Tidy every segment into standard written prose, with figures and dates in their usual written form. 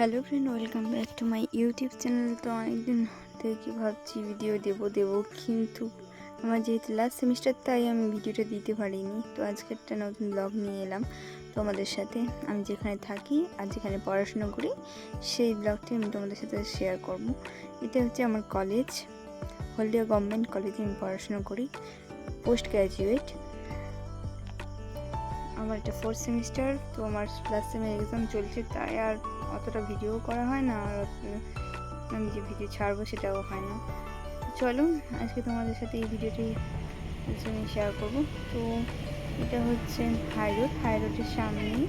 Hello friend, welcome back to my YouTube channel. তো অনেকদিন থেকে ভাবছি ভিডিও দেবো কিন্তু আমার যেহেতু লাস্ট সেমিস্টার, তাই আমি ভিডিওটা দিতে পারিনি। তো আজকে একটা নতুন ব্লগ নিয়ে এলাম তোমাদের সাথে। আমি যেখানে থাকি আর যেখানে পড়াশোনা করি সেই ব্লগটি আমি তোমাদের সাথে শেয়ার করব। এটা হচ্ছে আমার কলেজ, হলদিয়া গভর্নমেন্ট কলেজে আমি পড়াশোনা করি, পোস্ট গ্র্যাজুয়েট। আমার এটা 4th সেমিস্টার। তো আমার লাস্ট সেমের এক্সাম চলছে, তাই আর অতটা ভিডিও করা হয় না, আর আমি যে ভিডিও ছাড়বো সেটাও হয় না। চলো আজকে তোমাদের সাথে এই ভিডিওটি শেয়ার করব। তো এটা হচ্ছে হাই রোডের সামনেই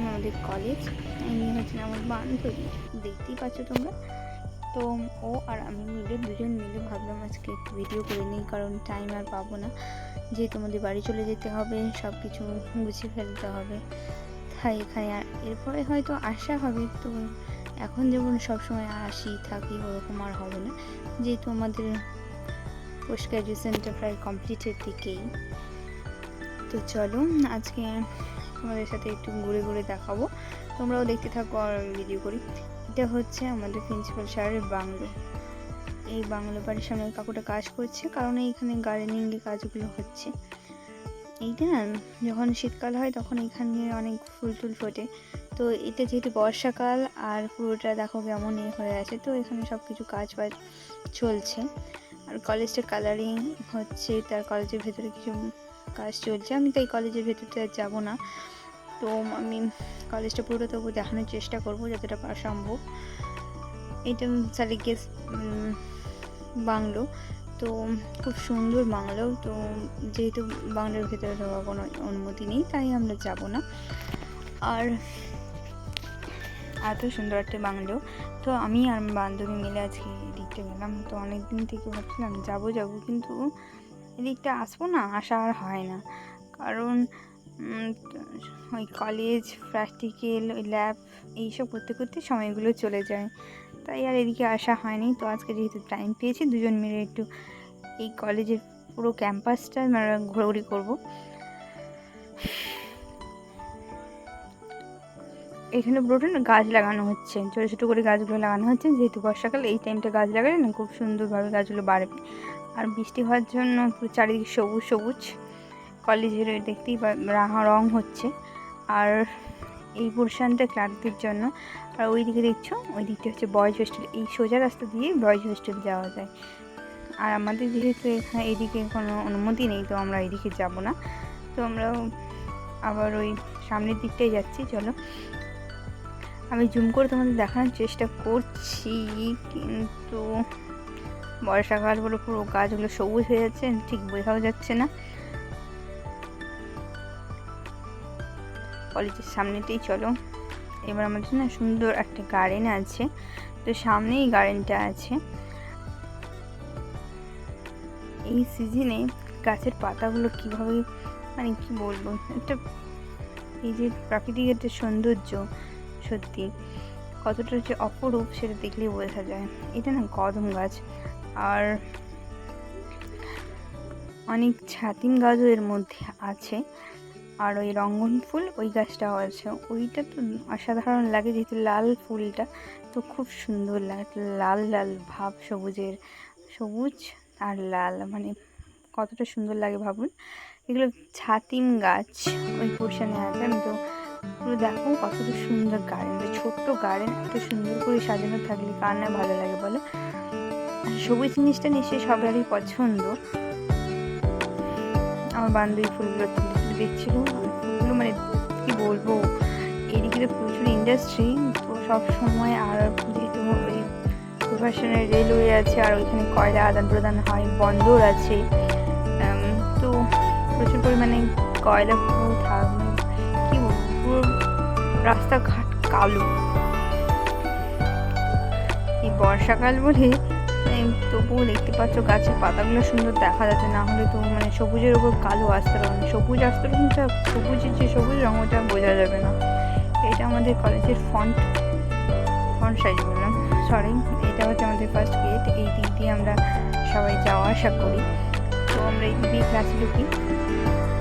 আমাদের কলেজ। ইনি হচ্ছেন আমার বান্ধবী, দেখতেই পাচ্ছ তোমরা। তো ও আর আমি দুজন মিলে ভাবলাম আজকে একটু ভিডিও করে নিই, কারণ টাইম আর পাবো না, যেহেতু আমাদের বাড়ি চলে যেতে হবে, সব কিছু গুছিয়ে ফেলতে হবে। তাই এখানে এরপরে হয়তো আসা হবে। তো এখন যেমন সবসময় আসি থাকি ওরকম আর হবে না, যেহেতু আমাদের পোস্ট গ্র্যাজুয়েশনটা প্রায় কমপ্লিটের দিকেই। তো চলো আজকে তোমাদের সাথে একটু ঘুরে ঘুরে দেখাবো, তোমরাও দেখতে থাকো আর ভিডিও করি। এটা হচ্ছে আমাদের প্রিন্সিপাল স্যারের বাংলো। এই বাংলো বাড়ির সামনে কাকুটা কাজ করছে, কারণ এইখানে গার্ডেনিংয়ের কাজগুলো হচ্ছে। এইটা না, যখন শীতকাল হয় তখন এখানে অনেক ফুল টুল ফোটে। তো এটা যেহেতু বর্ষাকাল আর পুরোটা দেখো কেমন হয়ে আছে, তো এখানে সব কিছু কাজ বাজ চলছে। আর কলেজটা কালারিং হচ্ছে, তার কলেজের ভেতরে কিছু কাজ চলছে। আমি তাই কলেজের ভেতরটা যাবো না, তো আমি কলেজটা পুরোটা তবু দেখানোর চেষ্টা করবো যতটা পারা সম্ভব। এটা সালিকেস বাংলো, তো খুব সুন্দর বাংলো। তো যেহেতু বাংলোর ভেতরে ঢোকার কোনো অনুমতি নেই, তাই আমরা যাব না। আর এত সুন্দর একটা বাংলো। তো আমি আর বান্ধবী মিলে আজকে এদিকটা গেলাম। তো অনেক দিন থেকে ভাবছিলাম যাবো, কিন্তু এদিকটা আসবো না, আসা আর হয় না, কারণ ওই কলেজ, প্র্যাকটিক্যাল, ওই ল্যাব এইসব করতে করতে সময়গুলো চলে যায়, তাই আর এদিকে আসা হয়নি। তো আজকে যেহেতু টাইম পেয়েছি, দুজন মিলে একটু এই কলেজের পুরো ক্যাম্পাসটা আমরা ঘোরাঘুরি করবো। এখানে পুরোটা না গাছ লাগানো হচ্ছে, ছোটো ছোটো করে গাছগুলো লাগানো হচ্ছে, যেহেতু বর্ষাকাল এই টাইমটা গাছ লাগালে না খুব সুন্দরভাবে গাছগুলো বাড়বে। আর বৃষ্টি হওয়ার জন্য পুরো চারিদিকে সবুজ সবুজ। কলেজের দেখতেই রং হচ্ছে। আর এই পোর্শনটা ক্লার্কদের জন্য। আর ওই দিকে দেখছো, ওই দিকটা হচ্ছে বয়েজ হোস্টেল। এই সোজা রাস্তা দিয়ে বয়েজ হোস্টেল যাওয়া যায়। আর আমাদের যেহেতু এখানে এইদিকে কোনো অনুমতি নেই, তো আমরা এইদিকে যাব না। তো আমরা আবার ওই সামনের দিকটাই যাচ্ছি। চলো আমি জুম করে তোমাদের দেখানোর চেষ্টা করছি, কিন্তু বর্ষাকাল বলে পুরো গাছগুলো সবুজ হয়ে যাচ্ছে, ঠিক বোঝাও যাচ্ছে না। কলেজের সামনেতেই চলো। এবার আমাদের না সুন্দর একটা গার্ডেন আছে, তো সামনেই গার্ডেনটা আছে। এই সিজনে গাছের পাতাগুলো কীভাবে, মানে কি বলবো, একটা এই যে প্রাকৃতিক একটা সৌন্দর্য, সত্যি কতটা যে অপরূপ সেটা দেখলেই বোঝা যায়। এটা না কদম গাছ, আর অনেক ছাতিম গাছও এর মধ্যে আছে। আর ওই রঙ্গন ফুল, ওই গাছটাও আছে। ওইটা তো অসাধারণ লাগে, যেহেতু লাল ফুলটা, তো খুব সুন্দর লাগে, লাল লাল ভাব, সবুজ আর লাল, মানে কতটা সুন্দর লাগে ভাবুন। এগুলো ছাতিম গাছ ওই পোর্শনে আছে। আমি তো পুরো দেখো কতটা সুন্দর গার্ডেন, ছোট্ট গার্ডেন, এত সুন্দর করে সাজানো থাকলে কার না ভালো লাগে বলো। সবুজ জিনিসটা নিশ্চয়ই সবারই পছন্দ। আমার বান্ধবী ফুলগুলো দেখছিল, ফুলগুলো মানে কি বলবো, এদিকে তো প্রচুর ইন্ডাস্ট্রি, তো সব সময়। আর যেহেতু ওই প্রফেশনাল রেলওয়ে আছে, আর ওইখানে কয়লা আদান প্রদান হয়, বন্দর আছে, তো প্রচুর পরিমাণে কয়লা মানে কি বলবো, পুরো রাস্তাঘাট কালো। এই বর্ষাকাল বলে তবুও দেখতে পাচ্ছ গাছের পাতাগুলো সুন্দর দেখা যাচ্ছে, না হলে তো মানে সবুজের উপর কালো আস্তরণ, সবুজ আস্তরণটা, সবুজের যে সবুজ রঙ ওটা বোঝা যাবে না। এটা আমাদের কলেজের ফ্রন্ট সাইড বললাম, সরি, এটা হচ্ছে আমাদের ফার্স্ট গেট। এই দিক দিয়ে আমরা সবাই যাওয়া আসা করি। তো আমরা এই দিক দিয়ে ক্লাসে ঢুকি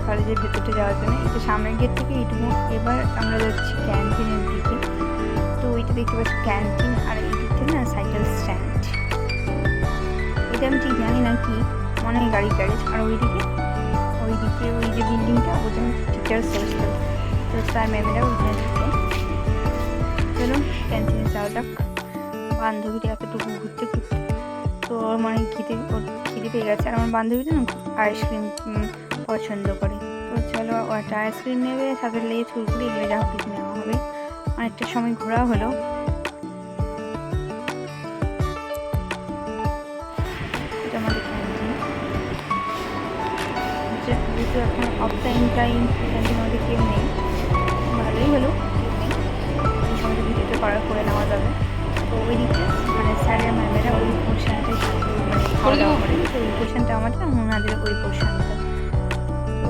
কলেজের ভেতরটা যাওয়ার জন্য। এটা সামনের গেট থেকে এইটুকু। এবার আমরা যাচ্ছি ক্যান্টিনের দিকে। তো ওইটা দিকটা দেখতে পাচ্ছি ক্যান্টিন, আর এই দিকটা না সাইকেল স্ট্যান্ড। এটা আমি ঠিক জানি না কি, মনে হয় গাড়ির গ্যারেজ। আর ওইদিকে ওই যে বিল্ডিংটা, ওটা হচ্ছে টিচার্স হোস্টেল। তো স্যার ম্যামেরা ওইখানে থাকে। চলো ক্যান্টিনে যাওয়া যাক। বান্ধবীটা এতটুকু ঘুরতে ঘুরতে তো ওর মানে খিদে পেয়ে গেছে। আর আমার বান্ধবীটা না আইসক্রিম পছন্দ করে। তো চলো ও একটা আইসক্রিম নেবে, সাথে লেজ কুরকুরি এগুলো যা কিছু নেওয়া হবে। অনেকটা সময় ঘোরা হলো। এটা আমাদের ক্যান্টিন। যেহেতু এখন অফ টাইম ক্যান্টিন আমাদের কেউ নেই, ভালোই হলো কেউ নেই, এই সময়টা ভিডিওটা করে নেওয়া যাবে। তো ওই দিকে মানে স্যারের ম্যামেরা ওই পোর্শনটাই মানে খাওয়া দাওয়া করে। তো ওই পোর্শনটা আমাদের, ওনাদের ওই পোর্শনটা। তো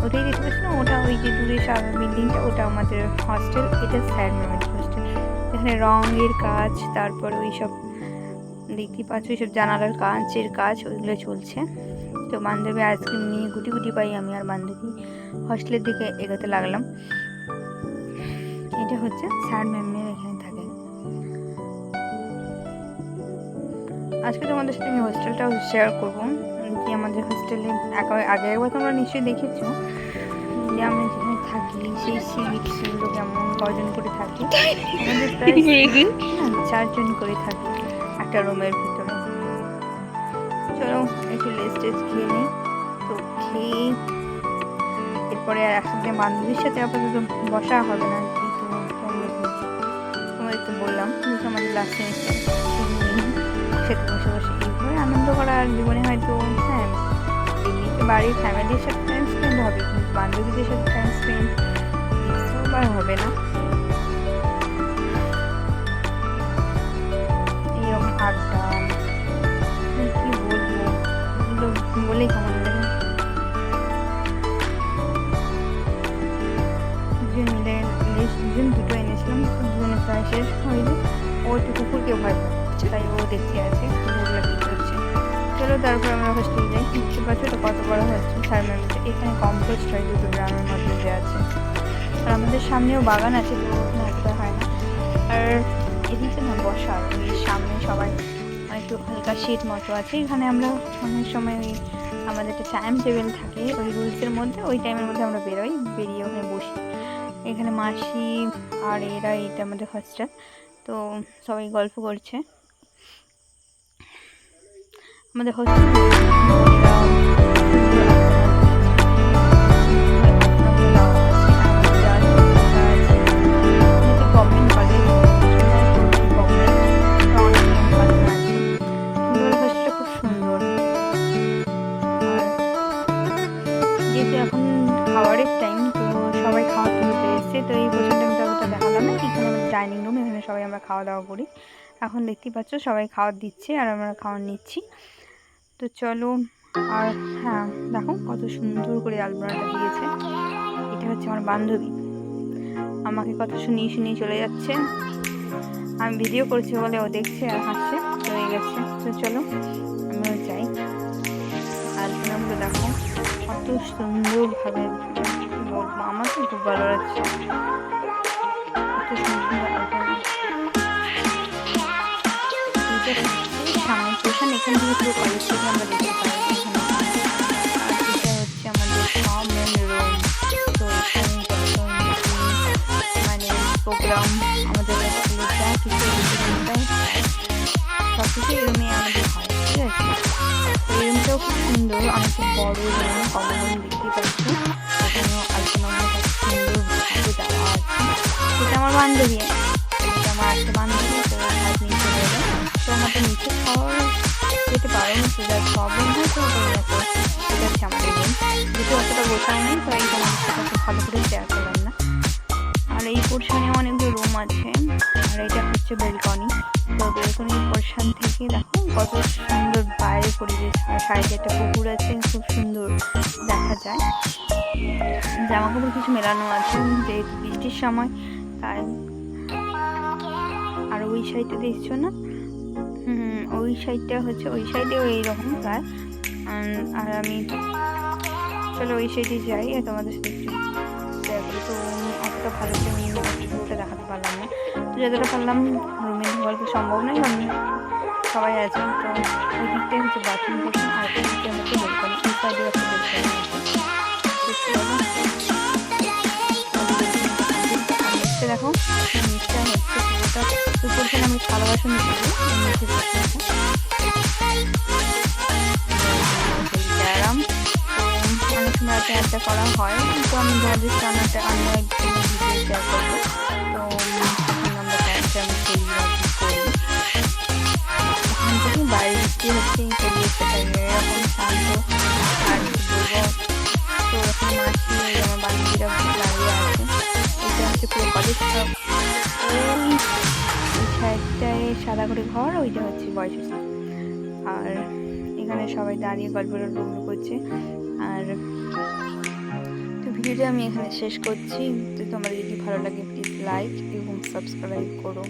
ওটাই দেখতে পাচ্ছি না, ওটা ওই যে দূরে সাদা বিল্ডিংটা, ওটা আমাদের হস্টেল। এটা স্যার ম্যামের হস্টেল। এখানে রঙের কাজ, তারপর ওই সব দেখতে পাচ্ছ ওইসব জানালার কাঁচের কাজ, ওইগুলো চলছে। তো বান্ধবী আইসক্রিম নিয়ে গুটি গুটি পাই আমি আর বান্ধবী হস্টেলের দিকে এগোতে লাগলাম। এটা হচ্ছে স্যার ম্যামের এখানে থাকে। আজকে তোমাদের সাথে আমি হোস্টেলটাও শেয়ার করবো, কি আমাদের হোস্টেলে আগে একবার তোমরা নিশ্চয়ই দেখেছো যে আমরা যেখানে থাকি সেই সিটগুলো কেমন, কজন করে থাকি। আমাদের প্রায় 4জন করে থাকি একটা রুমের ভিতরে। চলো একটু লেস্ট খেয়ে নিই। তো খেয়ে এরপরে একসাথে বান্ধবীর সাথে আপাতত বসা হবে না আর কি। তো তোমাদের তো বললাম যেহেতু আমাদের লাস্ট সেমিস্টার, সাথে বসে বসে এইভাবে আনন্দ করা আর জীবনে হয়তো, হ্যাঁ এমনিতে বাড়ির ফ্যামিলির সাথে টাইম স্পেন্ড হবে, কিন্তু বান্ধবীদের সাথে টাইম স্পেন্ড আর হবে না। এইরকম আড্ডা কি বলবো, এগুলো বলেই কেমন লাগে। দুজন দুটো এনেছিলাম, দুজনে প্রায় শেষ হয়নি। ও একটু কুকুরকে ভয় পাচ্ছে, তাই ও দেখতে আছে কুকুরগুলো কি করছে। চলো তারপর আমরা হোস্টেল যাই। দেখতে পাচ্ছ এটা কত বড় হচ্ছে স্যার ম্যামের। এখানে কম্পোস্ট হয় দুটো গ্রামের মধ্যে যে আছে। আর আমাদের সামনেও বাগান আছে, তো ওখানে একটা হয় না। আর এদিকে না বসার ওই সামনে সবাই একটু হালকা শীত মতো আছে। এখানে আমরা অনেক সময় ওই আমাদের একটা টাইম টেবিল থাকে ওই রুলসের মধ্যে, ওই টাইমের মধ্যে আমরা বেরিয়ে ওখানে বসি। এখানে মাসি আর এরা, এটা আমাদের হোস্টেল। তো সবাই গল্প করছে। আমাদের হোস্টেল এখন খাবারের টাইম, তো সবাই খাওয়া তুলতে এসছে। তো এই পোর্শনটা আমি ততটা দেখালাম না, এখানে আমাদের ডাইনিং রুম, এখানে সবাই আমরা খাওয়া দাওয়া করি। এখন দেখতেই পাচ্ছ সবাই খাওয়ার দিচ্ছে আর আমরা খাওয়ার নিচ্ছি। তো চলো। আর হ্যাঁ দেখো কত সুন্দর করে আলপনাটা দিয়েছে। এটা হচ্ছে আমার বান্ধবী, আমাকে কথা শুনিয়ে চলে যাচ্ছে। আমি ভিডিও করছি বলে ও দেখছে আর হাসছে, চলে গেছে। তো চলো আমিও যাই। আলপনাগুলো দেখো কত সুন্দরভাবে, বলবো আমার তো খুব ভালো লাগছে। কত সুন্দর আলপনা, সামনে পোষণ এখান থেকে পুরো কলেজ থেকে আমরা দেখতে পাই। আর এটা হচ্ছে আমাদের কমন রুম। তো এখানে মানে প্রোগ্রাম আমাদের স্কুলে যা কিছু সব কিছু এই রুমে আমাদের হয়, ঠিক আছে। তো এই রুমটাও খুব সুন্দর, অনেক বড় রুম, কমন রুম দেখতে পাচ্ছি। এখানেও আলপনাগুলো কত সুন্দরভাবে দেওয়া আছে। এটা আমার বান্ধবী, এটা আমার একটা বান্ধবী। তো হাত নিয়ে চলে এলো। তো আমাদের নিচে খাওয়ার যেতে পারো না, যার প্রবলেম হয় তো এটা হচ্ছে আমাদের রুম। যেহেতু অতটা গোছানো নেই, তো এই তোমাদের সাথে ভালো করে শেয়ার করলাম না। আর এই পোর্শনে অনেকগুলো রুম আছে। আর এটা হচ্ছে বেলকনি। তো বেলকনি পোর্শন থেকে দেখো কত সুন্দর বাইরের পরিবেশ। আর সাইডে একটা পুকুর আছে, খুব সুন্দর দেখা যায়। জামা কাপড় কিছু মেলানো আছে যেহেতু বৃষ্টির সময়, তাই। আর ওই সাইডে দেখছো না, ওই সাইডটা হচ্ছে, ওই সাইডেও এইরকম প্রায়। আর আমি চলো ওই সাইডে যাই তোমাদের সাথে একটু শেয়ার করি। তো অতটা ভালো করে আমি পুরোটা দেখাতে পারলাম না। তো যতটা পারলাম রুমে ঢোকার তো সম্ভব নয়, কারণ সবাই আছে। তো ওই দিকটাই হচ্ছে বাথরুম পোর্শন, আর ওই দিকটা হচ্ছে বেলকনি, এই সাইডে একটা বেলকনি আছে। দেখো নিচটা হচ্ছে পুরোটা উপরখানে আমি থালা বাসন দিয়েছি, ক্যারাম তো অনেক সময় একটা করা হয়। তো আমি তোমাদের সামনে অন্য একদিন ভিডিও শেয়ার করবো। তো আমরা ক্যারামটা আমি খেলি বা করি, এখান থেকে বাইরে দিয়ে হচ্ছে পরিবেশটা এরকম শান্ত আর বলবো। তো ওখানে মাসি আমার বান্ধবীরা দাঁড়িয়ে আছে, এটা হচ্ছে পুরো কলেজটা। ওই সাইডটায় সাদা করে ঘর, ওইটা হচ্ছে বয়েজ হোস্টেল। আর এখানে সবাই দাঁড়িয়ে গল্প করছে। আর তো ভিডিওটা আমি এখানে শেষ করছি। তো তোমার যদি ভালো লাগে প্লিজ লাইক এবং সাবস্ক্রাইব করো।